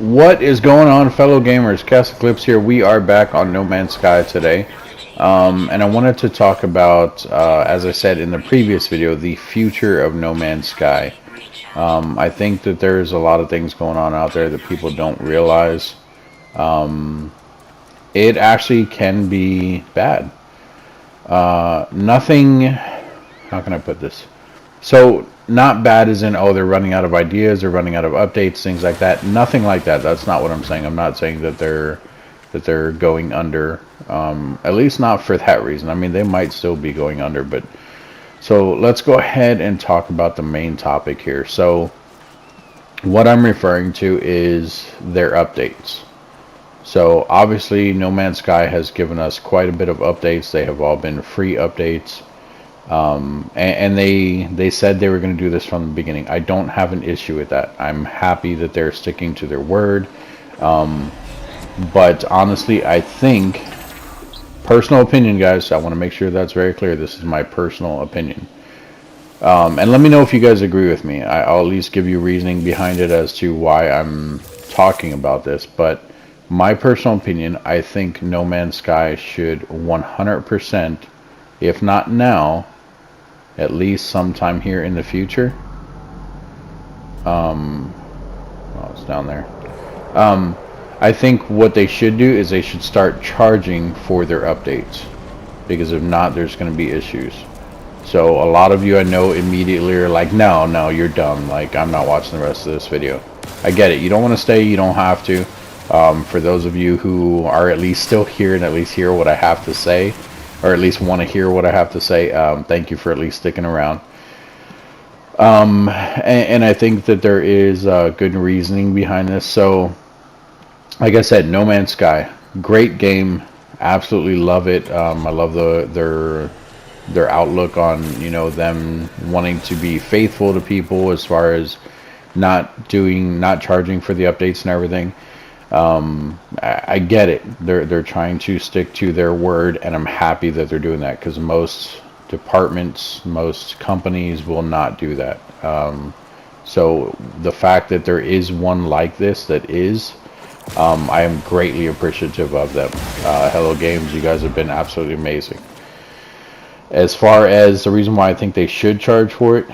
What is going on, fellow gamers? ChaosEclipse here. We are back on No Man's Sky today. And I wanted to talk about, as I said in the previous video, the future of No Man's Sky. I think that there's a lot of things going on out there that people don't realize. It actually can be bad. Nothing, how can I put this? So, not bad as in, oh, they're running out of ideas, they're running out of updates, things like that. Nothing like that. That's not what I'm saying. I'm not saying that they're going under. At least not for that reason. I mean, they might still be going under, but so let's go ahead and talk about the main topic here. So, what I'm referring to is their updates. So, obviously, No Man's Sky has given us quite a bit of updates. They have all been free updates. And they said they were going to do this from the beginning. I don't have an issue with that. I'm happy that they're sticking to their word. But honestly, I think, personal opinion, guys, I want to make sure that's very clear. This is my personal opinion. And let me know if you guys agree with me. I'll at least give you reasoning behind it as to why I'm talking about this. But my personal opinion, I think No Man's Sky should 100%, if not now, at least sometime here in the future. Oh, it's down there. I think what they should do is they should start charging for their updates, because if not, there's going to be issues. So a lot of you I know immediately are like, no, you're dumb. Like, I'm not watching the rest of this video. I get it. You don't want to stay. You don't have to. For those of you who are at least still here and at least hear what I have to say, or at least want to hear what I have to say, thank you for at least sticking around. And I think that there is good reasoning behind this. So, like I said, No Man's Sky, great game, absolutely love it. I love their outlook on, you know, them wanting to be faithful to people as far as not charging for the updates and everything. I get it. They're trying to stick to their word, and I'm happy that they're doing that, because most departments, most companies will not do that. So the fact that there is one like this that is, I am greatly appreciative of them. Hello Games, you guys have been absolutely amazing. As far as the reason why I think they should charge for it,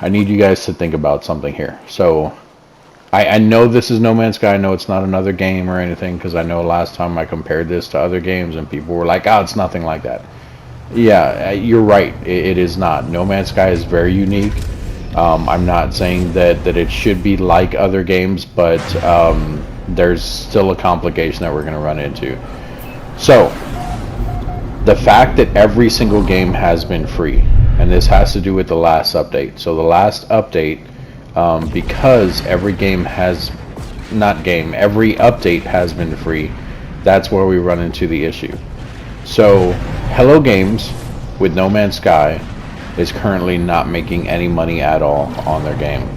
I need you guys to think about something here. So I know this is No Man's Sky. I know it's not another game or anything, because I know last time I compared this to other games and people were like, oh, it's nothing like that. Yeah, you're right. It is not. No Man's Sky is very unique. I'm not saying that it should be like other games, but there's still a complication that we're going to run into. So, the fact that every single game has been free, and this has to do with the last update. So the last update, because every game has, every update has been free, that's where we run into the issue. So Hello Games with No Man's Sky is currently not making any money at all on their game.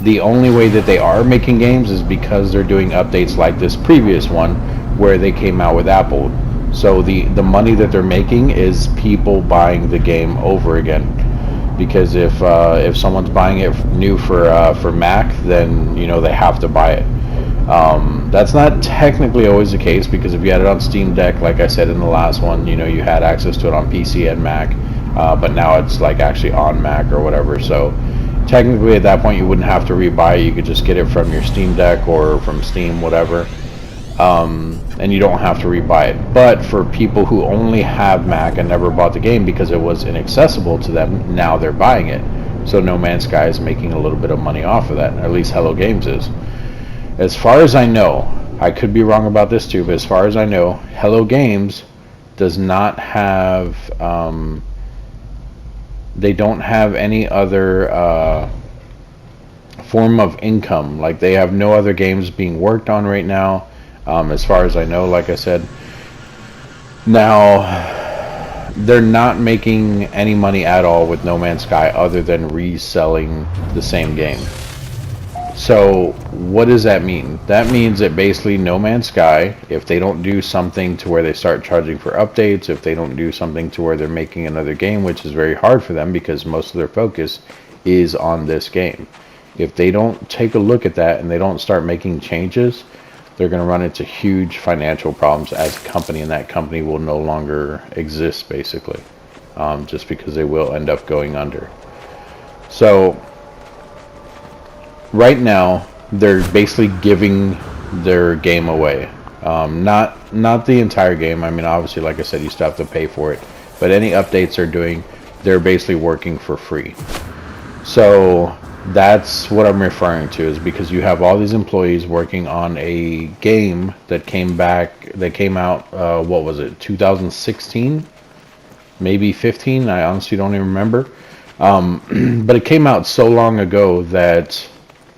The only way that they are making games is because they're doing updates like this previous one where they came out with Apple. So the money that they're making is people buying the game over again. Because if someone's buying it new for Mac, then you know they have to buy it. That's not technically always the case, because if you had it on Steam Deck, like I said in the last one, you know, you had access to it on PC and Mac, but now it's like actually on Mac or whatever. So technically at that point you wouldn't have to rebuy it. You could just get it from your Steam Deck or from Steam, whatever. And you don't have to rebuy it. But for people who only have Mac and never bought the game because it was inaccessible to them, now they're buying it. So No Man's Sky is making a little bit of money off of that. At least Hello Games is. As far as I know, I could be wrong about this too, but as far as I know, Hello Games does not have, they don't have any other form of income. Like, they have no other games being worked on right now. As far as I know, like I said. Now, they're not making any money at all with No Man's Sky other than reselling the same game. So, what does that mean? That means that basically No Man's Sky, if they don't do something to where they start charging for updates, if they don't do something to where they're making another game, which is very hard for them because most of their focus is on this game. If they don't take a look at that and they don't start making changes, they're going to run into huge financial problems as a company, and that company will no longer exist, basically, just because they will end up going under. So right now, they're basically giving their game away. Not the entire game. I mean, obviously, like I said, you still have to pay for it. But any updates they're doing, they're basically working for free. So that's what I'm referring to, is because you have all these employees working on a game that came out, what was it, 2016? Maybe 15? I honestly don't even remember. But it came out so long ago that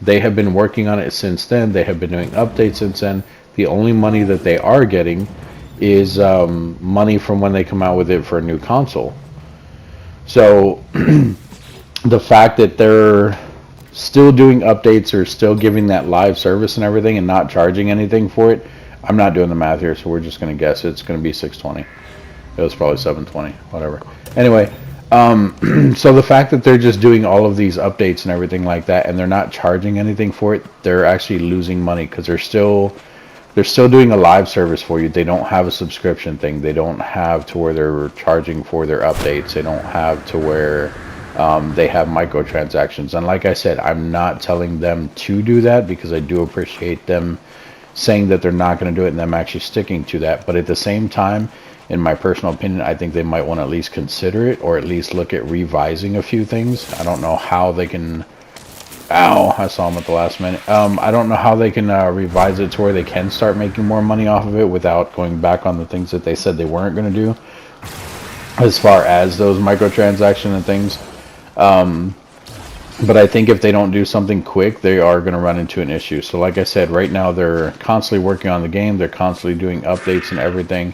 they have been working on it since then. They have been doing updates since then. The only money that they are getting is money from when they come out with it for a new console. So the fact that they're still doing updates or still giving that live service and everything and not charging anything for it, I'm not doing the math here, so we're just going to guess it's going to be 620. It was probably 720, whatever. Anyway, so the fact that they're just doing all of these updates and everything like that, and they're not charging anything for it, they're actually losing money, because they're still doing a live service for you. They don't have a subscription thing. They don't have to where they're charging for their updates. They don't have to where they have microtransactions. And like I said, I'm not telling them to do that, because I do appreciate them saying that they're not going to do it and them actually sticking to that. But at the same time, in my personal opinion, I think they might want to at least consider it, or at least look at revising a few things. I don't know how they can... Ow, I saw them at the last minute. I don't know how they can revise it to where they can start making more money off of it without going back on the things that they said they weren't going to do, as far as those microtransactions and things. But I think if they don't do something quick, they are going to run into an issue. So like I said, right now they're constantly working on the game. They're constantly doing updates and everything.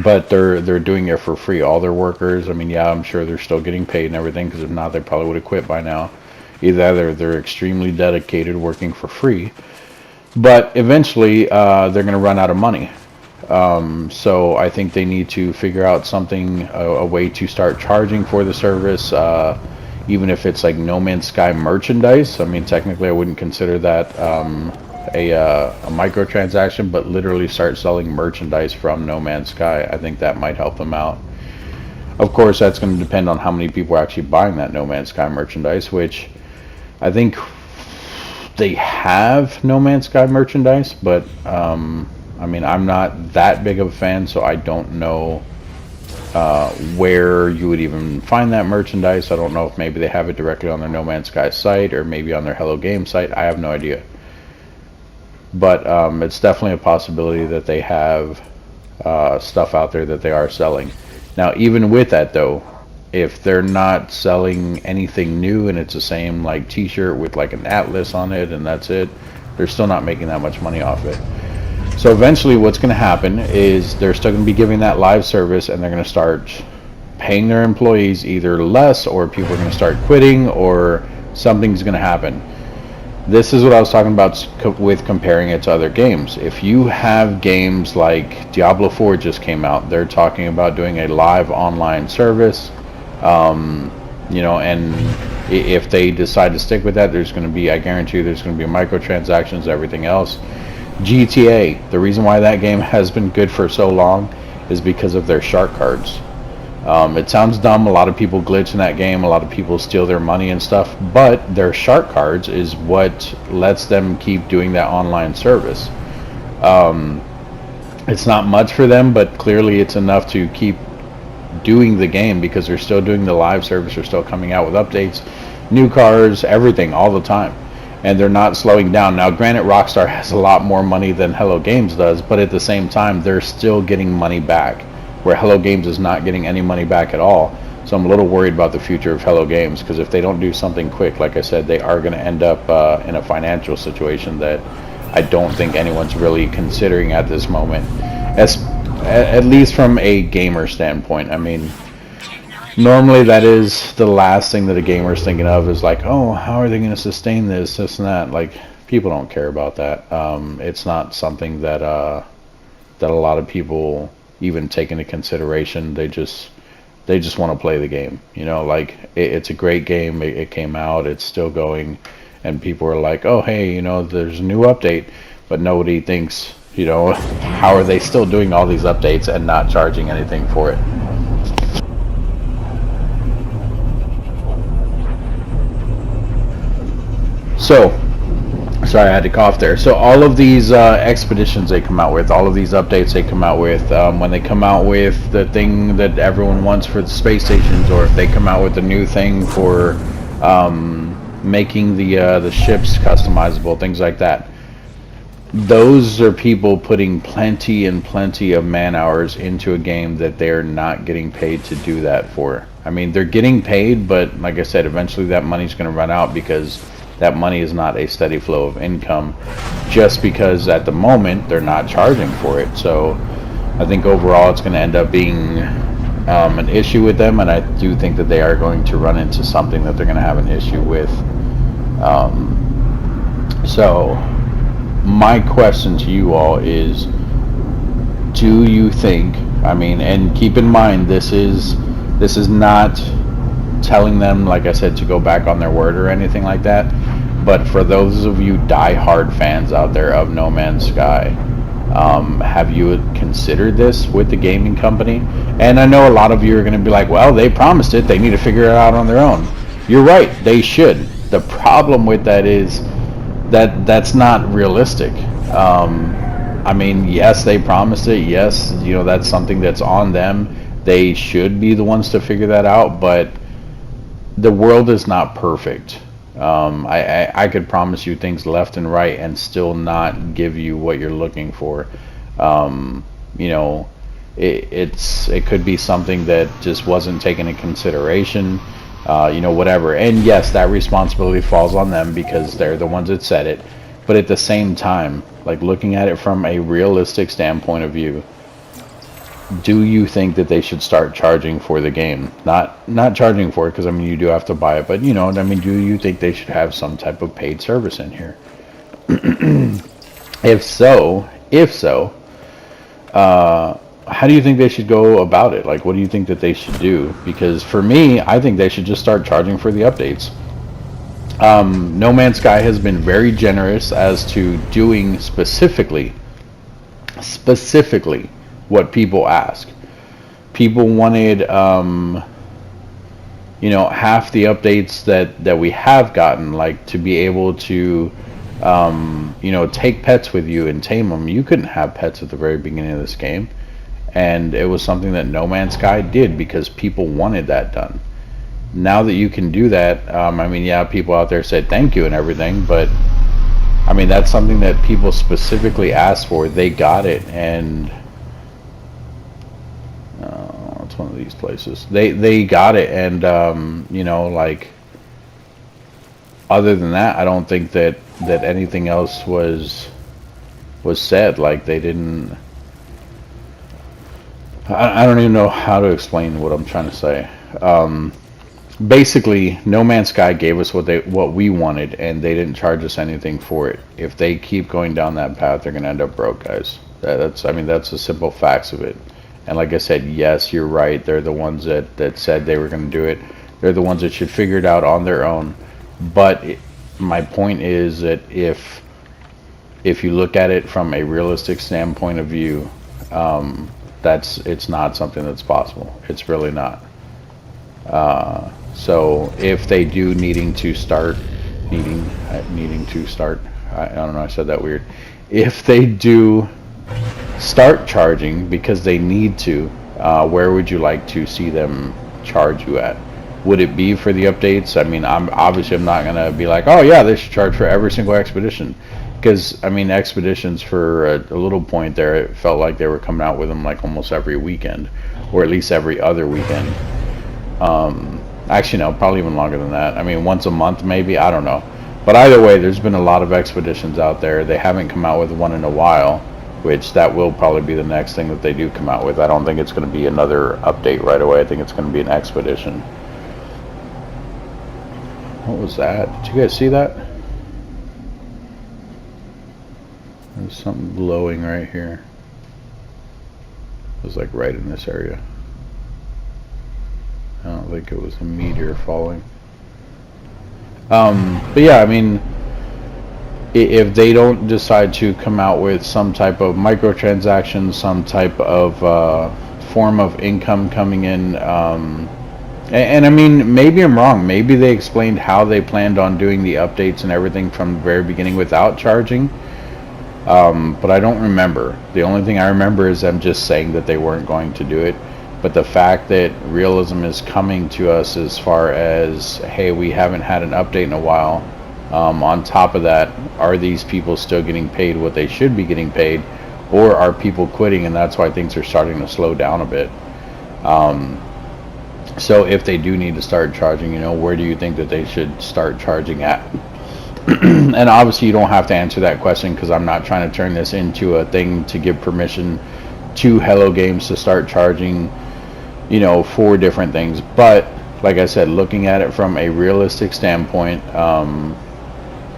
But they're doing it for free. All their workers, I mean, yeah, I'm sure they're still getting paid and everything, because if not, they probably would have quit by now. Either they're extremely dedicated working for free, but eventually they're going to run out of money. So I think they need to figure out something, a way to start charging for the service, even if it's like No Man's Sky merchandise. I mean, technically I wouldn't consider that a microtransaction, but literally start selling merchandise from No Man's Sky. I think that might help them out. Of course, that's going to depend on how many people are actually buying that No Man's Sky merchandise, which I think they have No Man's Sky merchandise, but I mean, I'm not that big of a fan, so I don't know where you would even find that merchandise. I don't know if maybe they have it directly on their No Man's Sky site, or maybe on their Hello Game site. I have no idea. But it's definitely a possibility that they have stuff out there that they are selling. Now, even with that, though, if they're not selling anything new and it's the same like t-shirt with like an atlas on it and that's it, they're still not making that much money off it. So eventually what's going to happen is they're still going to be giving that live service, and they're going to start paying their employees either less, or people are going to start quitting, or something's going to happen. This is what I was talking about with comparing it to other games. If you have games like Diablo 4 just came out, they're talking about doing a live online service, you know, and if they decide to stick with that, there's going to be, I guarantee you, there's going to be microtransactions, everything else. GTA, the reason why that game has been good for so long is because of their shark cards. It sounds dumb, a lot of people glitch in that game, a lot of people steal their money and stuff, but their shark cards is what lets them keep doing that online service. It's not much for them, but clearly it's enough to keep doing the game, because they're still doing the live service, they're still coming out with updates, new cars, everything, all the time. And they're not slowing down. Now, granted, Rockstar has a lot more money than Hello Games does, but at the same time, they're still getting money back, where Hello Games is not getting any money back at all. So I'm a little worried about the future of Hello Games, because if they don't do something quick, like I said, they are going to end up in a financial situation that I don't think anyone's really considering at this moment, at least from a gamer standpoint. I mean, normally that is the last thing that a gamer is thinking of, is like, oh, how are they going to sustain this and that. Like, people don't care about that. It's not something that that a lot of people even take into consideration. They just They just want to play the game. You know, like it's a great game. It came out. It's still going, and people are like, "Oh, hey, you know, there's a new update," but nobody thinks, you know, how are they still doing all these updates and not charging anything for it? So, sorry, I had to cough there. So all of these expeditions they come out with, all of these updates they come out with, when they come out with the thing that everyone wants for the space stations, or if they come out with a new thing for making the ships customizable, things like that. Those are people putting plenty and plenty of man hours into a game that they're not getting paid to do that for. I mean, they're getting paid, but like I said, eventually that money's going to run out because that money is not a steady flow of income just because at the moment they're not charging for it. So I think overall it's going to end up being an issue with them, and I do think that they are going to run into something that they're going to have an issue with. So my question to you all is, do you think, I mean, and keep in mind this is not telling them, like I said, to go back on their word or anything like that, but for those of you die-hard fans out there of No Man's Sky, have you considered this with the gaming company? And I know a lot of you are going to be like, well, they promised it, they need to figure it out on their own. You're right, they should. The problem with that is that that's not realistic. I mean, yes, they promised it. Yes, you know, that's something that's on them. They should be the ones to figure that out, but the world is not perfect. I could promise you things left and right and still not give you what you're looking for. You know, it could be something that just wasn't taken into consideration. You know, whatever. And yes, that responsibility falls on them because they're the ones that said it. But at the same time, like looking at it from a realistic standpoint of view, do you think that they should start charging for the game? Not charging for it, because I mean you do have to buy it, but you know, I mean, do you think they should have some type of paid service in here? If so, how do you think they should go about it? Like, what do you think that they should do? Because for me, I think they should just start charging for the updates. No Man's Sky has been very generous as to doing specifically what people ask. People wanted, you know, half the updates that we have gotten, like to be able to, you know, take pets with you and tame them. You couldn't have pets at the very beginning of this game, and it was something that No Man's Sky did because people wanted that done. Now that you can do that, I mean, yeah, people out there said thank you and everything, but I mean, that's something that people specifically asked for. They got it, and it's one of these places. They got it, and you know, like, other than that, I don't think that anything else was said. Like, they didn't. I don't even know how to explain what I'm trying to say. Basically, No Man's Sky gave us what we wanted, and they didn't charge us anything for it. If they keep going down that path, they're gonna end up broke, guys. I mean, that's the simple facts of it. And like I said, yes, you're right. They're the ones that said they were gonna do it. They're the ones that should figure it out on their own. But my point is that if you look at it from a realistic standpoint of view, it's not something that's possible. It's really not. So if they do needing to start, I don't know, I said that weird. If they do start charging because they need to, where would you like to see them charge you at? Would it be for the updates? I mean, I'm not gonna be like, oh yeah, they should charge for every single expedition, because I mean, expeditions for a little point there, it felt like they were coming out with them like almost every weekend, or at least every other weekend. Actually, no, probably even longer than that. I mean, once a month maybe, I don't know. But either way, there's been a lot of expeditions out there. They haven't come out with one in a while, which that will probably be the next thing that they do come out with. I don't think it's going to be another update right away. I think it's going to be an expedition. What was that? Did you guys see that? There's something glowing right here. It was like right in this area. I don't think it was a meteor falling. But yeah, I mean, if they don't decide to come out with some type of microtransaction, some type of form of income coming in, and I mean, maybe I'm wrong. Maybe they explained how they planned on doing the updates and everything from the very beginning without charging. But I don't remember. The only thing I remember is them just saying that they weren't going to do it. But the fact that realism is coming to us as far as, hey, we haven't had an update in a while. On top of that, are these people still getting paid what they should be getting paid? Or are people quitting and that's why things are starting to slow down a bit? So if they do need to start charging, you know, where do you think that they should start charging at? And obviously you don't have to answer that question because I'm not trying to turn this into a thing to give permission to Hello Games to start charging, you know, for different things. But like I said, looking at it from a realistic standpoint,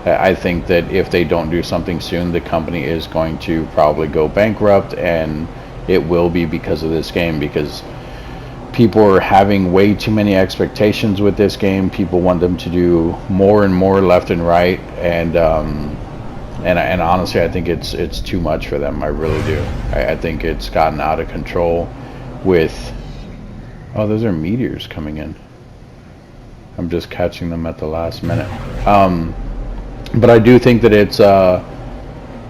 I think that if they don't do something soon, the company is going to probably go bankrupt, and it will be because of this game, because people are having way too many expectations with this game. People want them to do more and more left and right, and honestly, I think it's too much for them. I really do. I think it's gotten out of control with. Oh, those are meteors coming in. I'm just catching them at the last minute. But I do think that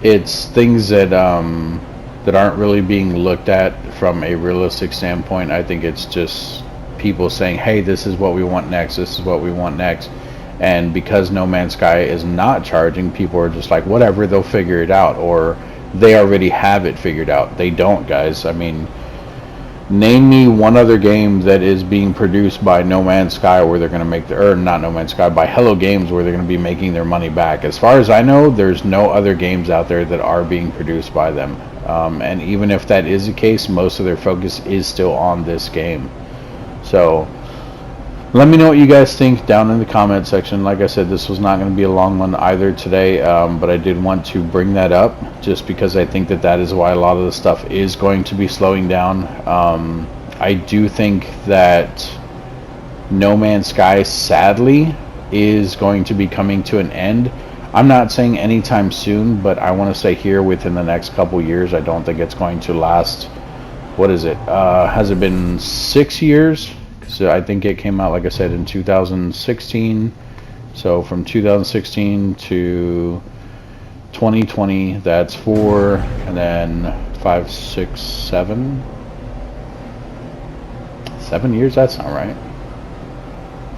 it's things that that aren't really being looked at from a realistic standpoint. I think it's just people saying, hey, this is what we want next, this is what we want next. And because No Man's Sky is not charging, people are just like, whatever, they'll figure it out. Or they already have it figured out. They don't, guys. I mean, name me one other game that is being produced by No Man's Sky where they're going to make or not No Man's Sky, by Hello Games, where they're going to be making their money back. As far as I know, there's no other games out there that are being produced by them. And even if that is the case, most of their focus is still on this game. So let me know what you guys think down in the comment section. Like I said, this was not going to be a long one either today, but I did want to bring that up just because I think that that is why a lot of the stuff is going to be slowing down. I do think that No Man's Sky, sadly, is going to be coming to an end. I'm not saying anytime soon, but I want to say here within the next couple years. I don't think it's going to last. What is it? Has it been 6 years? So I think it came out, like I said, in 2016. So from 2016 to 2020, that's 4, and then 5, 6, 7. 7 years? That's not right.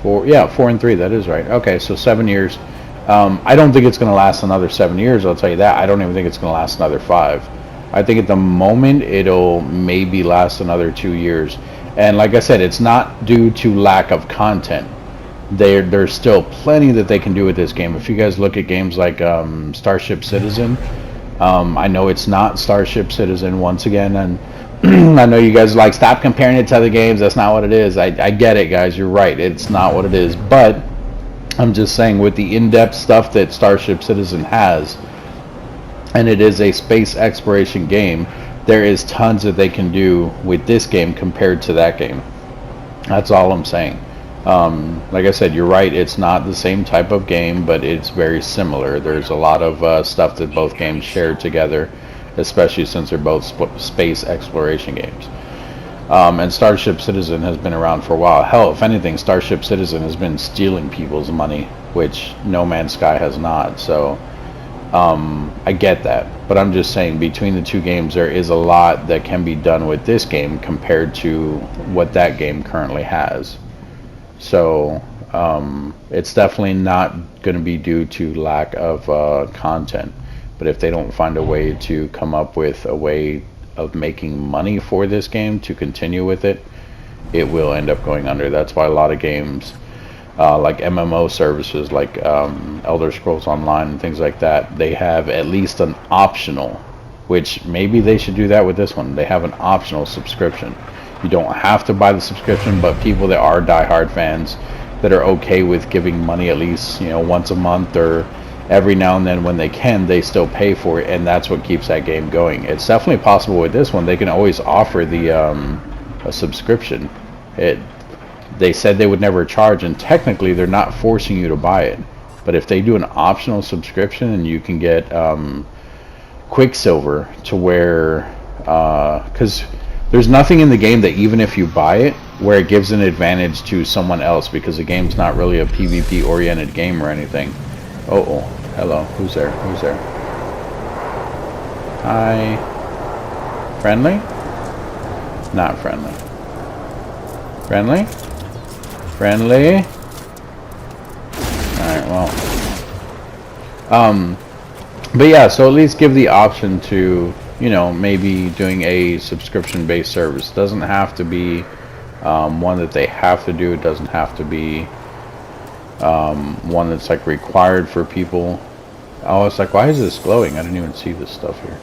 4, yeah, 4 and 3. That is right. Okay, so 7 years. I don't think it's going to last another 7 years. I'll tell you that. I don't even think it's going to last another 5. I think at the moment it'll maybe last another 2 years. And like I said, it's not due to lack of content. There's still plenty that they can do with this game. If you guys look at games like Starship Citizen, I know it's not Starship Citizen once again, and I know you guys like, stop comparing it to other games. That's not what it is. I get it, guys. You're right. It's not what it is. But I'm just saying, with the in-depth stuff that Starship Citizen has, and it is a space exploration game, there is tons that they can do with this game compared to that game. That's all I'm saying. Like I said, you're right, it's not the same type of game, but it's very similar. There's a lot of stuff that both games share together, especially since they're both space exploration games. And Starship Citizen has been around for a while. Hell, if anything, Starship Citizen has been stealing people's money, which No Man's Sky has not. So I get that, but I'm just saying, between the two games, there is a lot that can be done with this game compared to what that game currently has. So it's definitely not going to be due to lack of content, but if they don't find a way to come up with a way of making money for this game to continue with it, it will end up going under. That's why a lot of games like MMO services like Elder Scrolls Online and things like that, they have at least an optional, which maybe they should do that with this one. They have an optional subscription. You don't have to buy the subscription, but people that are diehard fans that are okay with giving money at least, you know, once a month or every now and then when they can, they still pay for it, and that's what keeps that game going. It's definitely possible with this one. They can always offer the a subscription. they said they would never charge, and technically they're not forcing you to buy it. But if they do an optional subscription and you can get Quicksilver to where, because there's nothing in the game that even if you buy it, where it gives an advantage to someone else, because the game's not really a PvP oriented game or anything. Oh, hello, who's there? Who's there? Hi. Friendly? Not friendly. Friendly? Friendly? Alright, well. But yeah, so at least give the option to, you know, maybe doing a subscription-based service. It doesn't have to be one that they have to do. It doesn't have to be one that's like required for people. Oh, it's like, why is this glowing? I didn't even see this stuff here.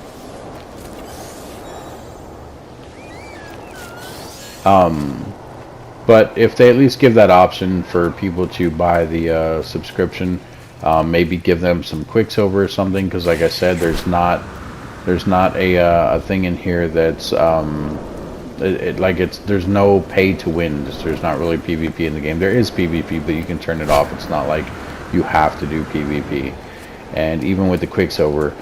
But if they at least give that option for people to buy the subscription, maybe give them some Quicksilver or something, because like I said, there's not a thing in here that's there's no pay to win. There's not really PvP in the game. There is PvP, but you can turn it off. It's not like you have to do PvP. And even with the Quicksilver,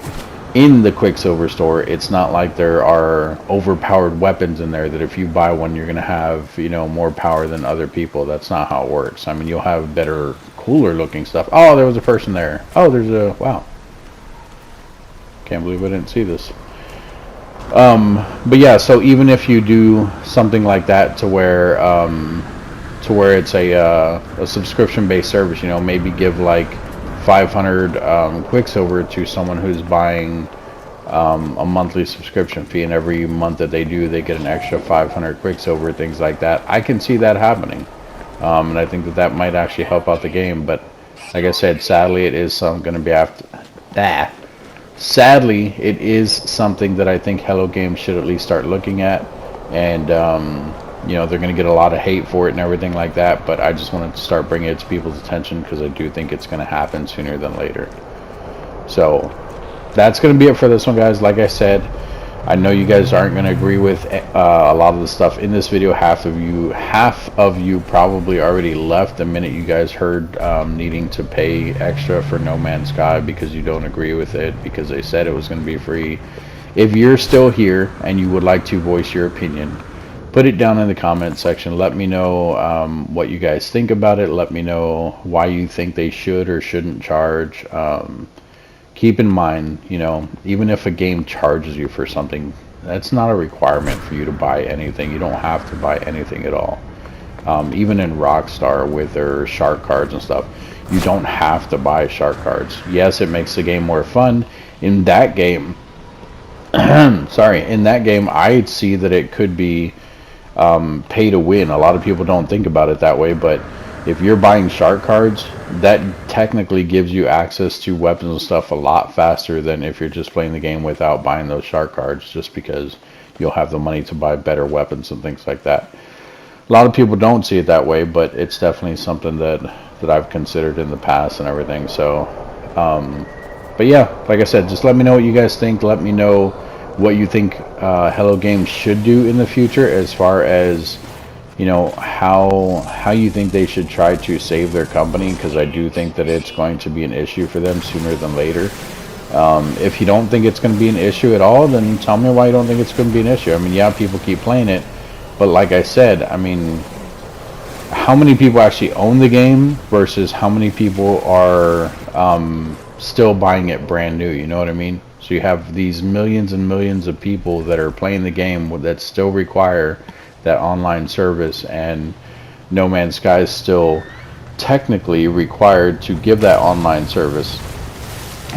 in the Quicksilver store, it's not like there are overpowered weapons in there that if you buy one, you're gonna have, you know, more power than other people. That's not how it works. I mean, you'll have better, cooler looking stuff. Oh, there was a person there. Oh, there's a, wow. Can't believe I didn't see this. But yeah, so even if you do something like that to where it's a subscription-based service, you know, maybe give like 500 Quicksilver to someone who's buying a monthly subscription fee, and every month that they do, they get an extra 500 Quicksilver, things like that. I can see that happening, and I think that that might actually help out the game. But like I said, sadly, it is going to be after that. Sadly, it is something that I think Hello Games should at least start looking at, and you know, they're going to get a lot of hate for it and everything like that, but I just wanted to start bringing it to people's attention because I do think it's going to happen sooner than later. So that's going to be it for this one, guys. Like I said, I know you guys aren't going to agree with a lot of the stuff in this video. Half of you probably already left the minute you guys heard needing to pay extra for No Man's Sky because you don't agree with it, because they said it was going to be free. If you're still here and you would like to voice your opinion, put it down in the comment section. Let me know what you guys think about it. Let me know why you think they should or shouldn't charge. Keep in mind, you know, even if a game charges you for something, that's not a requirement for you to buy anything. You don't have to buy anything at all. Even in Rockstar with their shark cards and stuff, you don't have to buy shark cards. Yes, it makes the game more fun. In that game, in that game, I see that it could be pay to win. A lot of people don't think about it that way, but if you're buying shark cards, that technically gives you access to weapons and stuff a lot faster than if you're just playing the game without buying those shark cards, just because you'll have the money to buy better weapons and things like that. A lot of people don't see it that way, but it's definitely something that I've considered in the past and everything. So but yeah, like I said, just let me know what you guys think. Let me know what you think Hello Games should do in the future, as far as, you know, how you think they should try to save their company, because I do think that it's going to be an issue for them sooner than later. If you don't think it's going to be an issue at all, then tell me why you don't think it's going to be an issue. I mean, yeah, people keep playing it, but like I said, I mean, how many people actually own the game versus how many people are still buying it brand new, you know what I mean? So you have these millions and millions of people that are playing the game that still require that online service, and No Man's Sky is still technically required to give that online service,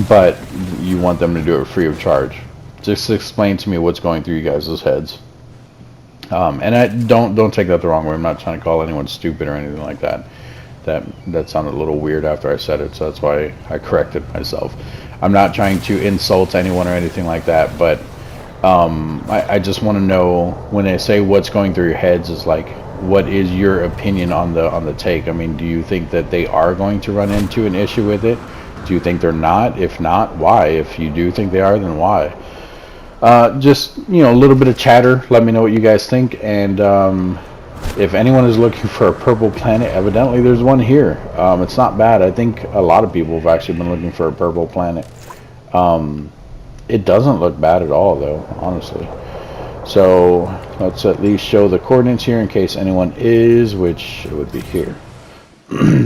but you want them to do it free of charge. Just explain to me what's going through you guys' heads. And I don't take that the wrong way. I'm not trying to call anyone stupid or anything like that. That sounded a little weird after I said it, so that's why I corrected myself. I'm not trying to insult anyone or anything like that, but I just want to know, when they say what's going through your heads, is like, what is your opinion on the take? I mean, do you think that they are going to run into an issue with it? Do you think they're not? If not, why? If you do think they are, then why? Just, you know, a little bit of chatter. Let me know what you guys think, and if anyone is looking for a purple planet, evidently there's one here. It's not bad. I think a lot of people have actually been looking for a purple planet. It doesn't look bad at all, though, honestly. So let's at least show the coordinates here in case anyone is, which it would be here.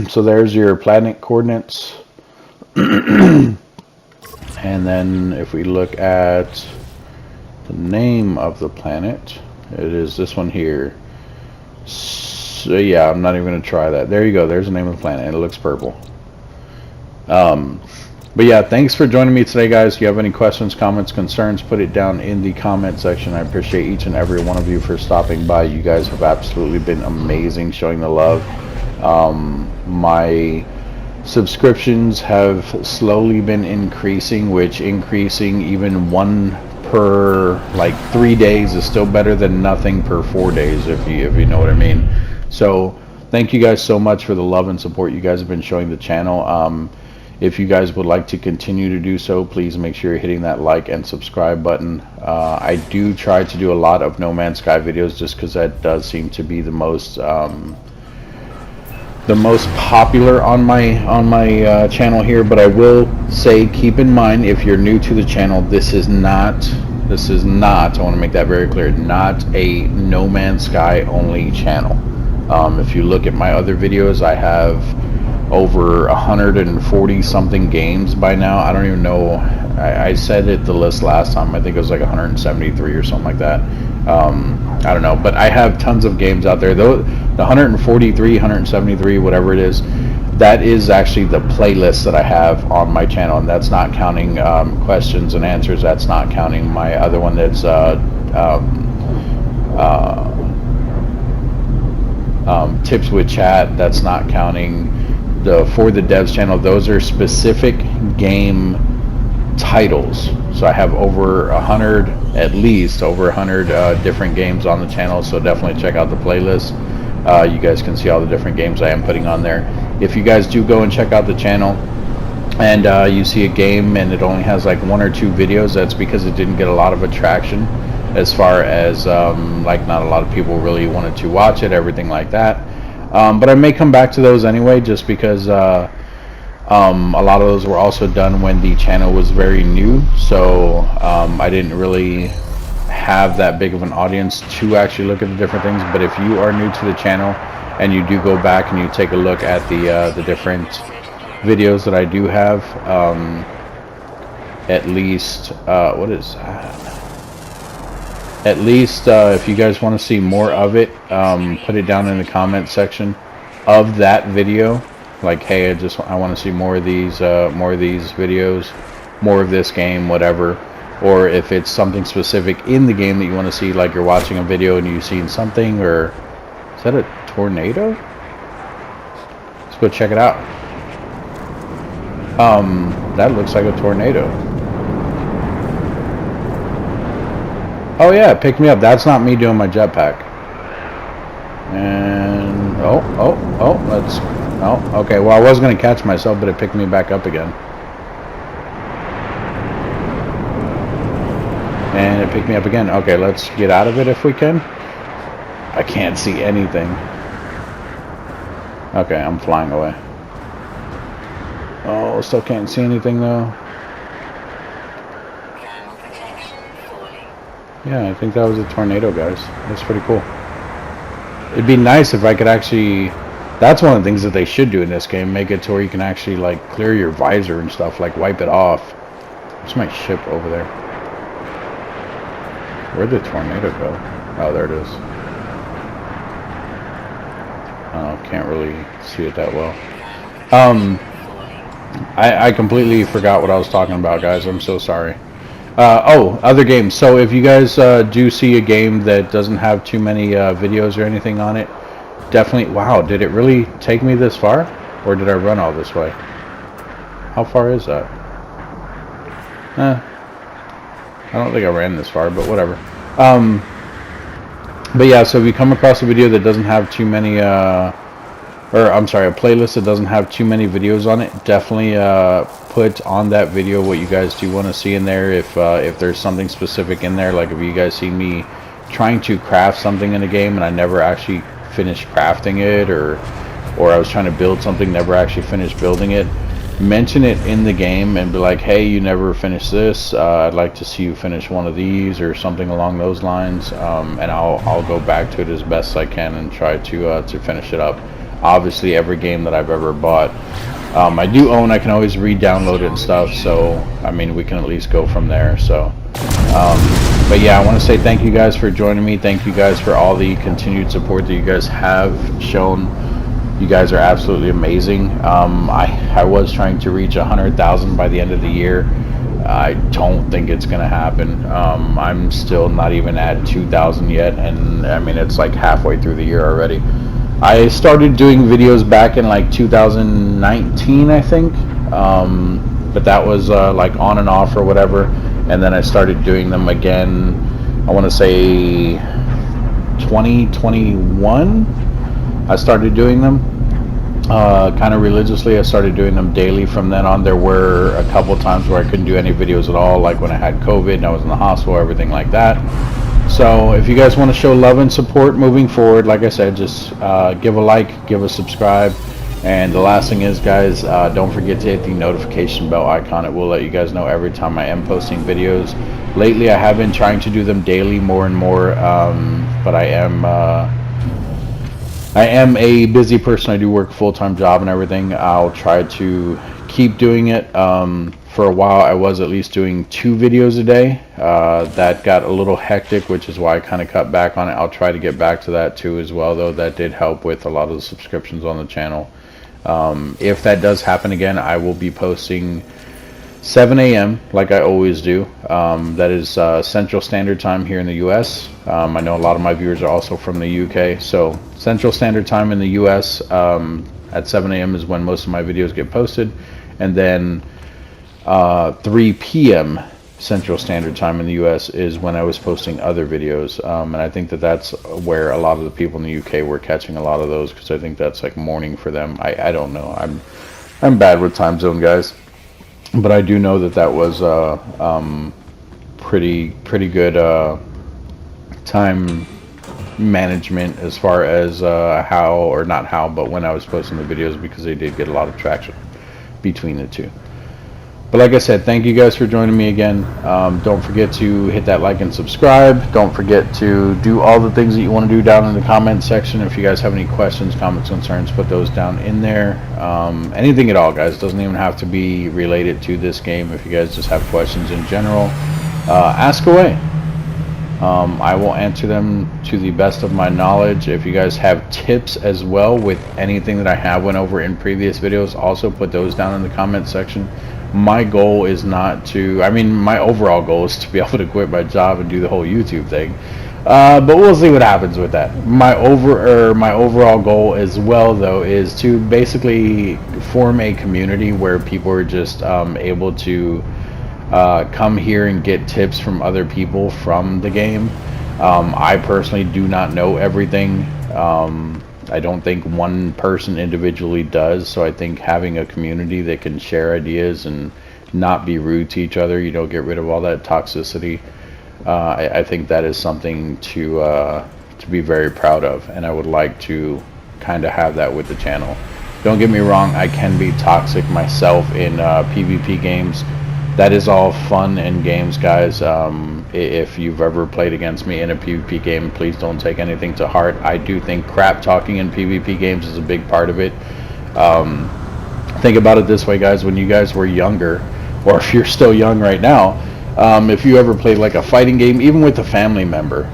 So there's your planet coordinates. And then if we look at the name of the planet, it is this one here. So yeah, I'm not even going to try that. There you go. There's the name of the planet, and it looks purple. But yeah, thanks for joining me today, guys. If you have any questions, comments, concerns, put it down in the comment section. I appreciate each and every one of you for stopping by. You guys have absolutely been amazing showing the love. My subscriptions have slowly been increasing, which increasing even one per like 3 days is still better than nothing per 4 days, if you know what I mean. So thank you guys so much for the love and support you guys have been showing the channel. If you guys would like to continue to do so, please make sure you're hitting that like and subscribe button. I do try to do a lot of No Man's Sky videos just because that does seem to be the most popular on my channel here. But I will say, keep in mind, if you're new to the channel, this is not, I want to make that very clear, not a No Man's Sky only channel. If you look at my other videos, I have over 140 something games by now. I don't even know, I said it the list last time, I think it was like 173 or something like that. I don't know, but I have tons of games out there. Though the 143, 173, whatever it is, that is actually the playlist that I have on my channel, and that's not counting questions and answers. That's not counting my other one that's tips with chat. That's not counting the For the Devs channel. Those are specific game titles. So I have over 100, at least over 100 different games on the channel, so definitely check out the playlist. You guys can see all the different games I am putting on there. If you guys do go and check out the channel and you see a game and it only has like 1 or 2 videos, that's because it didn't get a lot of attraction, as far as like not a lot of people really wanted to watch it, everything like that. But I may come back to those anyway, just because a lot of those were also done when the channel was very new, so I didn't really have that big of an audience to actually look at the different things. But if you are new to the channel and you do go back and you take a look at the different videos that I do have, at least what is that? At least if you guys want to see more of it, put it down in the comment section of that video. Like, hey, I want to see more of these videos, more of this game, whatever. Or if it's something specific in the game that you want to see, like you're watching a video and you've seen something, or is that a tornado? Let's go check it out. That looks like a tornado. Oh yeah, it picked me up. That's not me doing my jetpack. And let's. Oh, okay. Well, I was gonna catch myself, but it picked me back up again. And it picked me up again. Okay, let's get out of it if we can. I can't see anything. Okay, I'm flying away. Oh, still can't see anything though. Yeah, I think that was a tornado, guys. That's pretty cool. It'd be nice if I could actually... That's one of the things that they should do in this game. Make it to where you can actually, like, clear your visor and stuff. Like, wipe it off. Where's my ship over there? Where'd the tornado go? Oh, there it is. Oh, can't really see it that well. I completely forgot what I was talking about, guys. I'm so sorry. Oh, other games. So if you guys do see a game that doesn't have too many videos or anything on it, definitely... Wow, did it really take me this far? Or did I run all this way? How far is that? I don't think I ran this far, but whatever. But yeah, so if you come across a video that doesn't have too many... or I'm sorry, a playlist that doesn't have too many videos on it, definitely put on that video what you guys do want to see in there. If there's something specific in there, like if you guys see me trying to craft something in a game and I never actually finished crafting it, or I was trying to build something, never actually finished building it, mention it in the game and be like, hey, you never finished this, I'd like to see you finish one of these or something along those lines, and I'll go back to it as best I can and try to finish it up. Obviously every game that I've ever bought, I do own, I can always re-download it and stuff, so I mean we can at least go from there. So but yeah, I want to say thank you guys for joining me. Thank you guys for all the continued support that you guys have shown. You guys are absolutely amazing. I was trying to reach 100,000 by the end of the year. I don't think it's gonna happen. I'm still not even at 2,000 yet, and I mean it's like halfway through the year already. I started doing videos back in like 2019, I think, but that was like on and off or whatever, and then I started doing them again, I want to say 2021. I started doing them kind of religiously. I started doing them daily from then on. There were a couple times where I couldn't do any videos at all, like when I had COVID and I was in the hospital, everything like that. So if you guys want to show love and support moving forward, like I said, just give a like, give a subscribe, and the last thing is, guys, don't forget to hit the notification bell icon. It will let you guys know every time I am posting videos. Lately I have been trying to do them daily more and more, but I am a busy person. I do work a full-time job and everything. I'll try to keep doing it. For a while I was at least doing 2 videos a day. That got a little hectic, which is why I kind of cut back on it. I'll try to get back to that too as well, though. That did help with a lot of the subscriptions on the channel. If that does happen again, I will be posting 7 a.m. like I always do. That is Central Standard Time here in the US. I know a lot of my viewers are also from the UK, so Central Standard Time in the US at 7 a.m. is when most of my videos get posted, and then 3 p.m. Central Standard Time in the US is when I was posting other videos, and I think that that's where a lot of the people in the UK were catching a lot of those, because I think that's like morning for them. I don't know. I'm bad with time zone, guys. But I do know that that was pretty good time management as far as how, or not how, but when I was posting the videos, because they did get a lot of traction between the two. But like I said, thank you guys for joining me again. Don't forget to hit that like and subscribe. Don't forget to do all the things that you want to do down in the comment section. If you guys have any questions, comments, concerns, put those down in there. Anything at all, guys. Doesn't even have to be related to this game. If you guys just have questions in general, ask away. I will answer them to the best of my knowledge. If you guys have tips as well with anything that I have went over in previous videos, also put those down in the comment section. My goal is not to, I mean, my overall goal is to be able to quit my job and do the whole YouTube thing. But we'll see what happens with that. My overall goal as well, though, is to basically form a community where people are just able to come here and get tips from other people from the game. I personally do not know everything. I don't think one person individually does, so I think having a community that can share ideas and not be rude to each other, get rid of all that toxicity, I think that is something to be very proud of, and I would like to kind of have that with the channel. Don't get me wrong, I can be toxic myself in PvP games. That is all fun and games, guys. If you've ever played against me in a PvP game, please don't take anything to heart. I do think crap talking in PvP games is a big part of it. Think about it this way, guys. When you guys were younger, or if you're still young right now, if you ever played like a fighting game, even with a family member,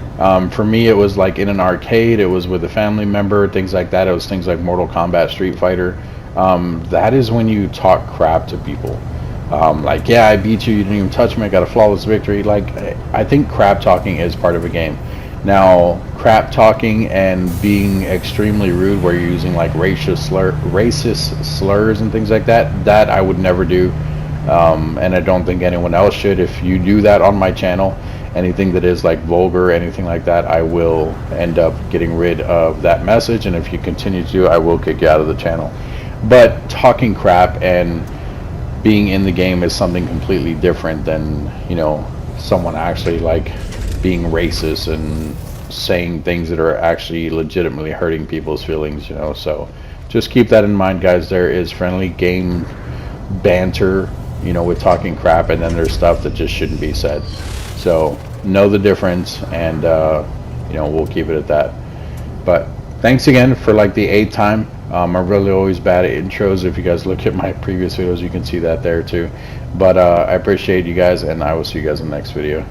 for me it was like in an arcade, it was with a family member, things like that. It was things like Mortal Kombat, Street Fighter. That is when you talk crap to people. Like, yeah, I beat you, you didn't even touch me, I got a flawless victory. Like, I think crap talking is part of a game. Now, crap talking and being extremely rude, where you're using like racist slurs and things like that, that I would never do, and I don't think anyone else should. If you do that on my channel, anything that is like vulgar, anything like that, I will end up getting rid of that message, and if you continue to do it, I will kick you out of the channel. But talking crap and being in the game is something completely different than, someone actually like being racist and saying things that are actually legitimately hurting people's feelings, you know. So just keep that in mind, guys. There is friendly game banter, you know, with talking crap, and then there's stuff that just shouldn't be said. So know the difference, and you know, we'll keep it at that. But thanks again for like the 8th time. I'm really always bad at intros. If you guys look at my previous videos, you can see that there too. But I appreciate you guys, and I will see you guys in the next video.